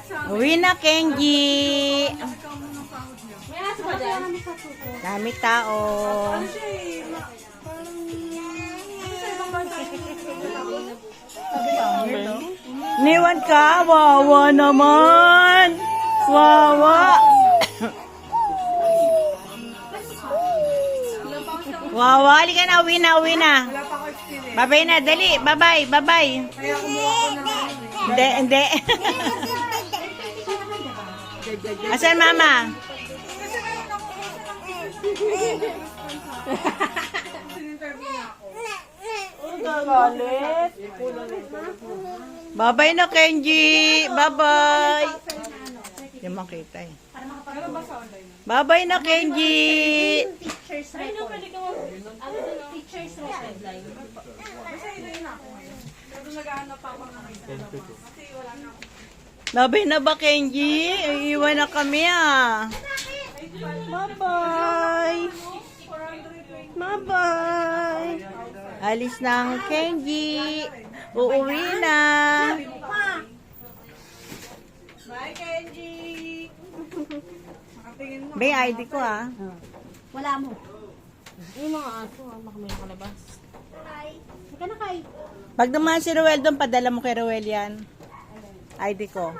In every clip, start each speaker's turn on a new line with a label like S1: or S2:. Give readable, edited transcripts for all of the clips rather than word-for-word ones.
S1: Uwi na, Kenji.
S2: May aso ba dyan?
S1: Dami tao. Niwan ka? Wawa naman. Wawa. Wawa, halika na. Uwi na, uwi na. Babay na, dali. Babay, babay. Hindi, hindi. Asan mama? Babay na, Kenji. Babay. Hindi makita eh. Babay na, Kenji.
S2: Teacher's record. Ano doon? Teacher's record line.
S1: Babay na ba, Kenji? Iiwan na kami ah. Bye-bye. Bye-bye. Alis na ang Kenji. Uuwi na.
S3: Bye, Kenji!
S1: May ID ko ah.
S2: Wala mo. Yung mga aso, baka may nakalabas. Halika na kay.
S1: Pag naman si Ruel doon, padala mo kay Ruel yan. ID ko.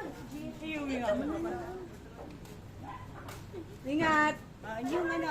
S3: Ingat! Yung ano,